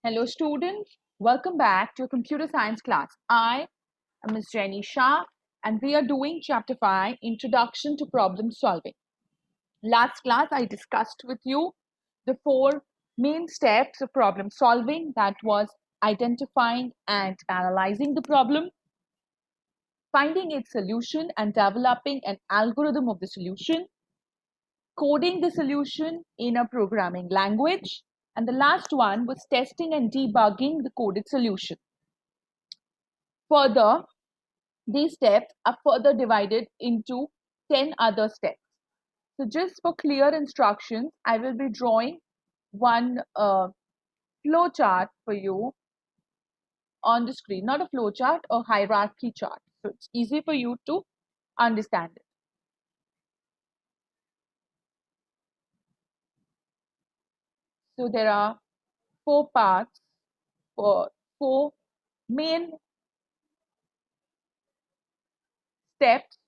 Hello students, welcome back to a computer science class. I am Ms. Jenny Shah and we are doing chapter 5, Introduction to Problem Solving. Last class I discussed with you the four main steps of problem solving, that was identifying and analyzing the problem, finding its solution and developing an algorithm of the solution, coding the solution in a programming language, and the last one was testing and debugging the coded solution. Further, these steps are further divided into 10 other steps. So just for clear instructions, I will be drawing one flow chart for you on the screen, not a flow chart, a hierarchy chart. So it's easy for you to understand it. So there are four parts, four main steps.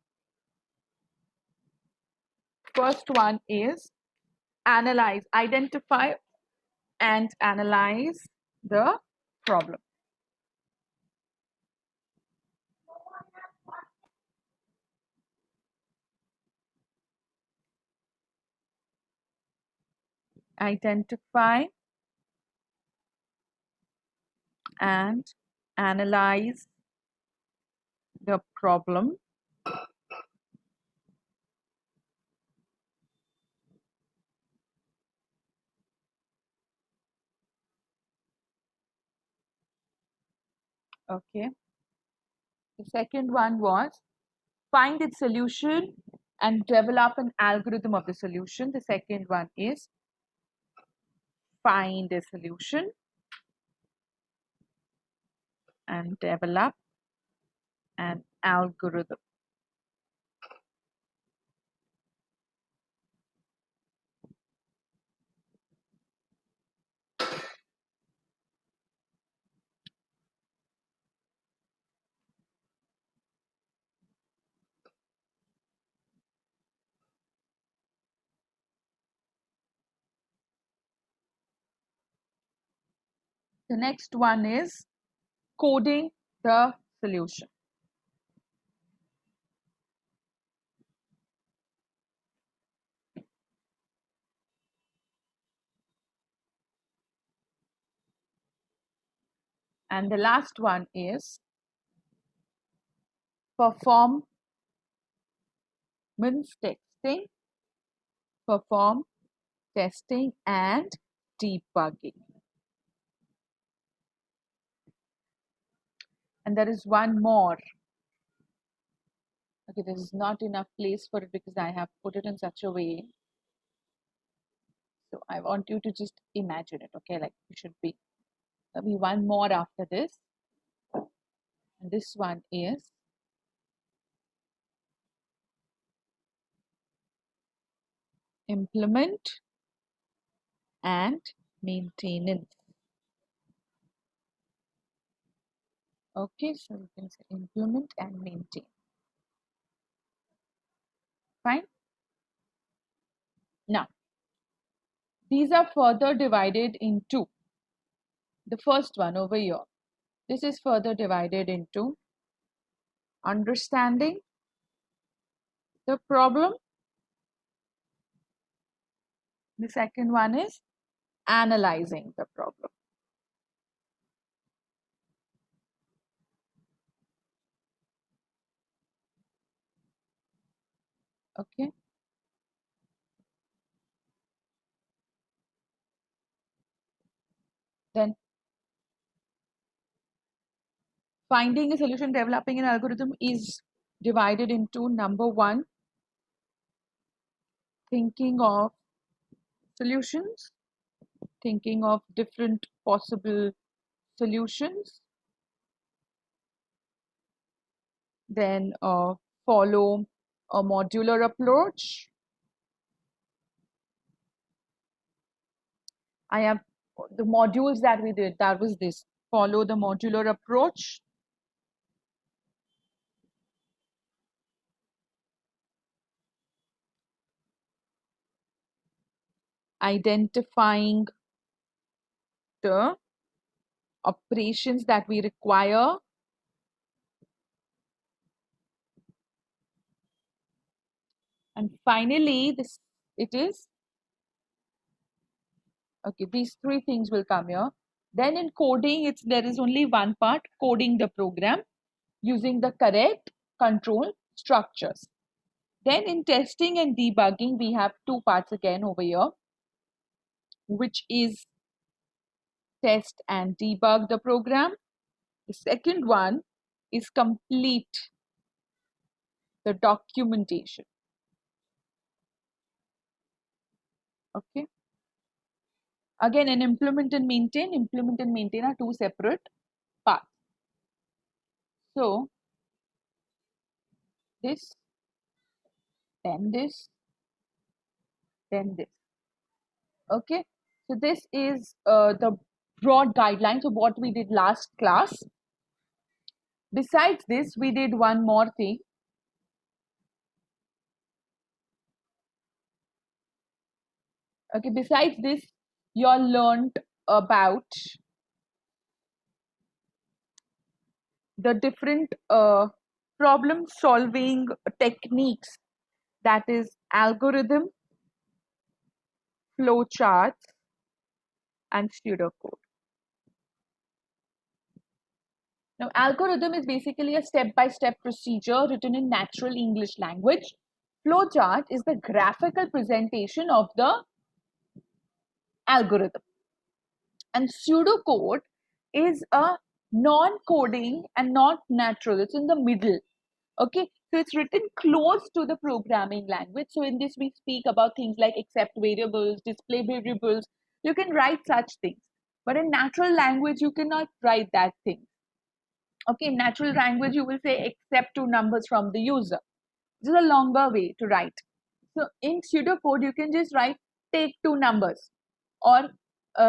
First one is analyze, identify and analyze the problem. Identify and analyze the problem. Okay. The second one was find its solution and develop an algorithm of the solution. The second one is find a solution and develop an algorithm. The next one is coding the solution. And the last one is performance testing, perform testing and debugging. And there is one more. Okay, there is not enough place for it because I have put it in such a way. So I want you to just imagine it, okay? Like you should be. There'll be one more after this. And this one is implement and maintenance. Okay, so you can say implement and maintain. Fine. Now, these are further divided into the first one over here. This is further divided into understanding the problem. The second one is analyzing the problem. Okay. Then finding a solution, developing an algorithm is divided into number one, thinking of solutions, thinking of different possible solutions, then follow a modular approach. I have the modules that we did, that was this, follow the modular approach. Identifying the operations that we require. And finally, it is, okay, these three things will come here. Then in coding, there is only one part, coding the program using the correct control structures. Then in testing and debugging, we have two parts again over here, which is test and debug the program. The second one is complete the documentation. Okay. Again, an implement and maintain are two separate parts. So this, then this, then this. Okay. So this is the broad guidelines of what we did last class. Besides this, we did one more thing. Okay, besides this, you all learned about the different problem solving techniques, that is algorithm, flowcharts, and pseudocode. Now, algorithm is basically a step-by-step procedure written in natural English language. Flowchart is the graphical presentation of the algorithm. And pseudocode is a non-coding and not natural. It's in the middle. Okay, so it's written close to the programming language. So in this, we speak about things like accept variables, display variables. You can write such things. But in natural language, you cannot write that thing. Okay, in natural language, you will say accept two numbers from the user. This is a longer way to write. So in pseudocode, you can just write take two numbers or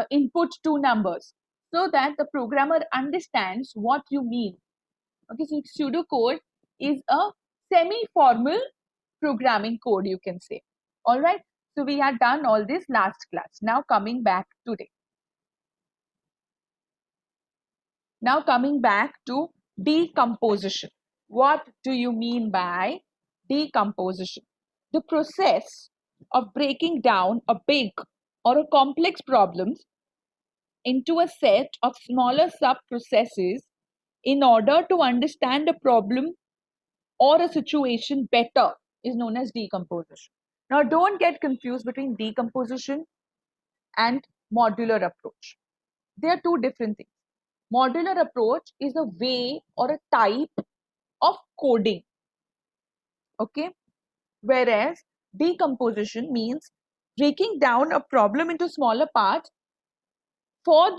input two numbers so that the programmer understands what you mean. Okay, so pseudocode is a semi-formal programming code, you can say. All right, so we had done all this last class. Now coming back today. Now coming back to decomposition. What do you mean by decomposition? The process of breaking down a big or a complex problem into a set of smaller sub-processes in order to understand a problem or a situation better is known as decomposition. Now, don't get confused between decomposition and modular approach. They are two different things. Modular approach is a way or a type of coding. Okay, whereas decomposition means breaking down a problem into smaller parts for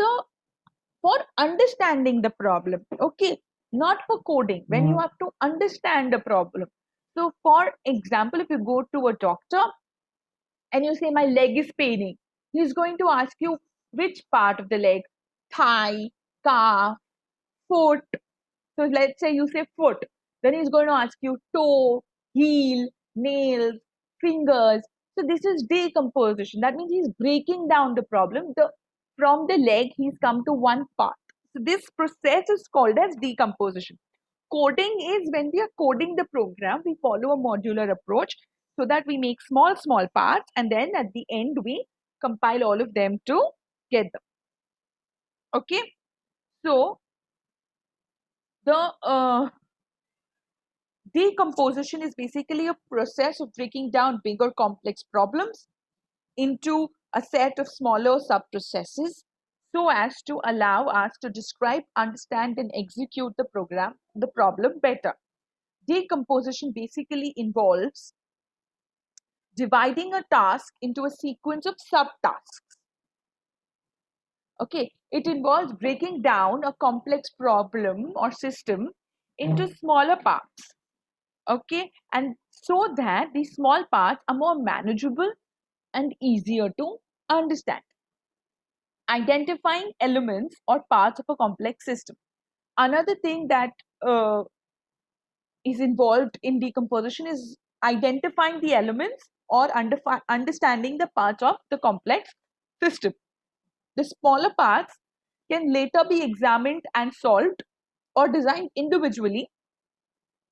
understanding the problem. Okay, not for coding, when you have to understand the problem. So for example, if you go to a doctor and you say my leg is paining, he's going to ask you which part of the leg, thigh, calf, foot. So let's say you say foot, then he's going to ask you toe, heel, nails, fingers. So this is decomposition. That means he's breaking down the problem. From the leg, he's come to one part. So this process is called as decomposition. Coding is when we are coding the program, we follow a modular approach so that we make small parts, and then at the end we compile all of them together. Okay, so the decomposition is basically a process of breaking down bigger complex problems into a set of smaller sub-processes so as to allow us to describe, understand, and execute the problem better. Decomposition basically involves dividing a task into a sequence of subtasks. Okay, it involves breaking down a complex problem or system into smaller parts. Okay, and so that these small parts are more manageable and easier to understand. Identifying elements or parts of a complex system. Another thing that is involved in decomposition is identifying the elements or understanding the parts of the complex system. The smaller parts can later be examined and solved or designed individually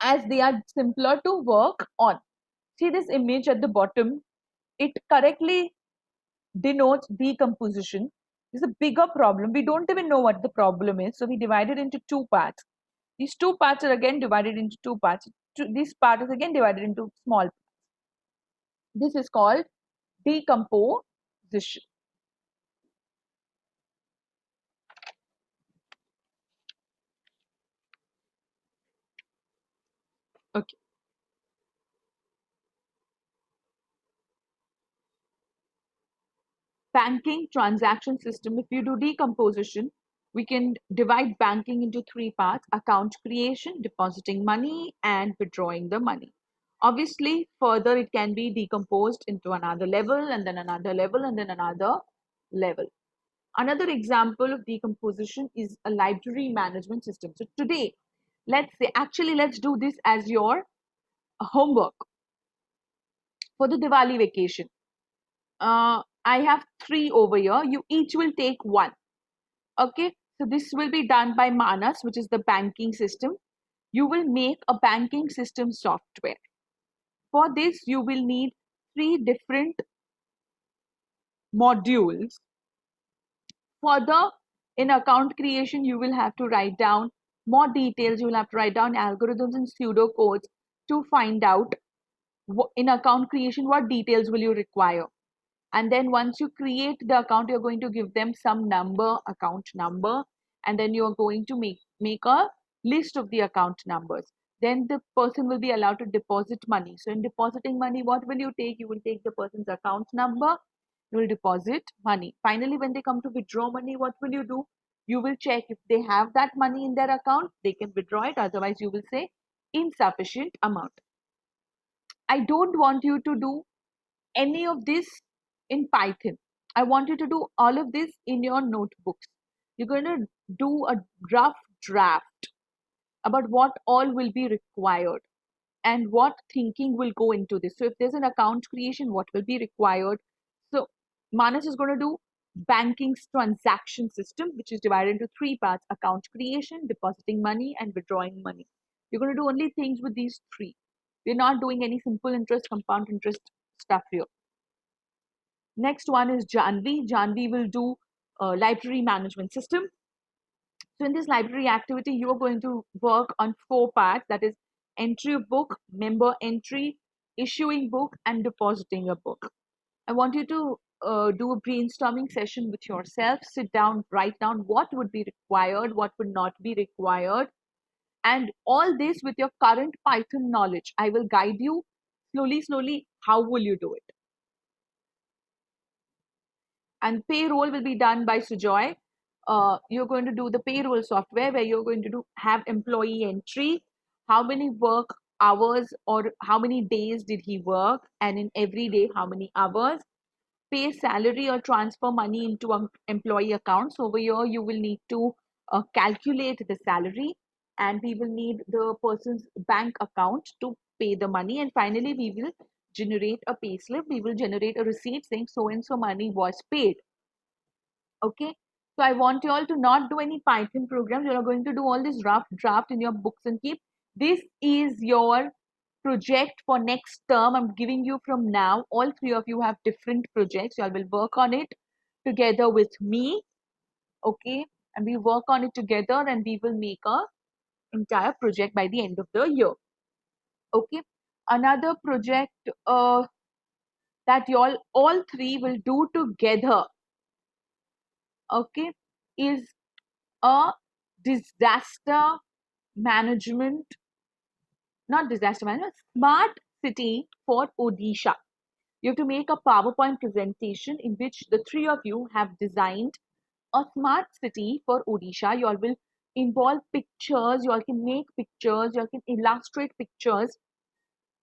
as they are simpler to work on. See this image at the bottom, it correctly denotes decomposition. It's a bigger problem. We don't even know what the problem is, so we divide it into two parts. These two parts are again divided into two parts. This part is again divided into small. This is called decomposition. Okay. Banking transaction system. If you do decomposition, we can divide banking into three parts: account creation, depositing money, and withdrawing the money. Obviously, further it can be decomposed into another level, and then another level, and then another level. Another example of decomposition is a library management system. So today, let's do this as your homework for the Diwali vacation. I have three over here. You each will take one. Okay, so this will be done by Manas, which is the banking system. You will make a banking system software. For this, you will need three different modules. Further, in account creation, you will have to write down more details. You will have to write down algorithms and pseudocodes to find out in account creation what details will you require. And then once you create the account, you're going to give them some number, account number, and then you're going to make a list of the account numbers. Then the person will be allowed to deposit money. So in depositing money, what will you take? You will take the person's account number, you will deposit money. Finally, when they come to withdraw money, what will you do? You will check if they have that money in their account, they can withdraw it. Otherwise, you will say insufficient amount. I don't want you to do any of this in Python. I want you to do all of this in your notebooks. You're going to do a rough draft about what all will be required and what thinking will go into this. So if there's an account creation, what will be required? So Manas is going to do banking transaction system, which is divided into three parts: account creation, depositing money, and withdrawing money. You're going to do only things with these three. We're not doing any simple interest, compound interest stuff here. Next one is Janvi. Janvi will do library management system. So in this library activity, you are going to work on four parts, that is entry of book, member entry, issuing book, and depositing a book. I want you to do a brainstorming session with yourself. Sit down, write down what would be required, what would not be required, and all this with your current Python knowledge. I will guide you slowly. How will you do it? And payroll will be done by Sujoy. You're going to do the payroll software where you're going to have employee entry, how many work hours or how many days did he work, and in every day how many hours. Pay salary or transfer money into employee accounts. Over here you will need to calculate the salary, and we will need the person's bank account to pay the money, and finally we will generate a pay slip. We will generate a receipt saying so and so money was paid. Okay, so I want you all to not do any Python programs. You are going to do all this rough draft in your books and keep. This is your project for next term. I'm giving you from now. All three of you have different projects. You all will work on it together with me. Okay, and we work on it together, and we will make a entire project by the end of the year. Okay, another project that you all three will do together, okay, is a disaster management, not disaster management, smart city for Odisha. You have to make a PowerPoint presentation in which the three of you have designed a smart city for Odisha. You all will involve pictures, you all can make pictures, you all can illustrate pictures.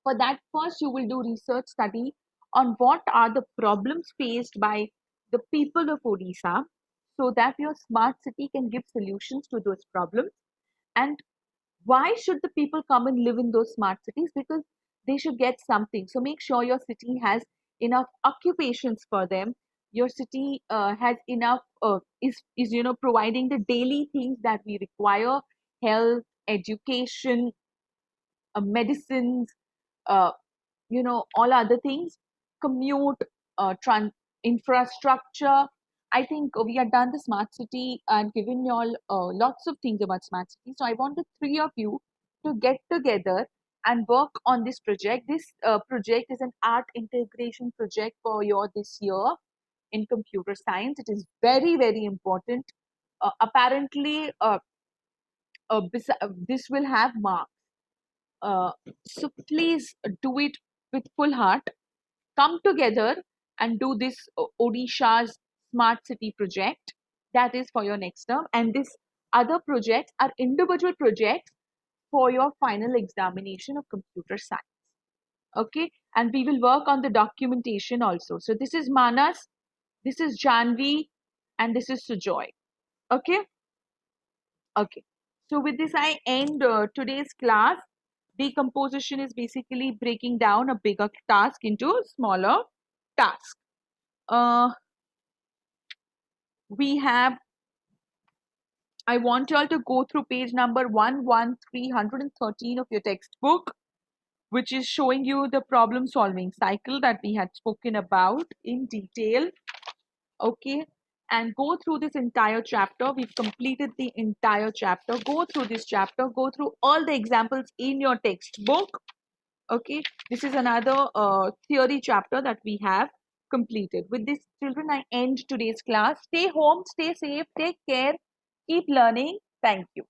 For that, first you will do research study on what are the problems faced by the people of Odisha, so that your smart city can give solutions to those problems. And why should the people come and live in those smart cities? Because they should get something. So make sure your city has enough occupations for them. your city has enough is providing the daily things that we require: health, education, medicines, uh, all other things, commute, infrastructure. I think we have done the smart city and given you all lots of things about smart city. So I want the three of you to get together and work on this project. This project is an art integration project for your this year in computer science. It is very, very important. Apparently, this will have marks. Uh, so please do it with full heart. Come together and do this Odisha's Smart City project. That is for your next term. And this other projects are individual projects for your final examination of computer science. Okay. And we will work on the documentation also. So this is Manas, this is Janvi, and this is Sujoy. Okay. Okay. So with this, I end today's class. Decomposition is basically breaking down a bigger task into smaller tasks. Uh, we have, I want you all to go through page number 11313 of your textbook, which is showing you the problem solving cycle that we had spoken about in detail. Okay. And go through this entire chapter. We've completed the entire chapter. Go through this chapter. Go through all the examples in your textbook. Okay. This is another theory chapter that we have completed. With this, children, I end today's class. Stay home, stay safe, take care, keep learning. Thank you.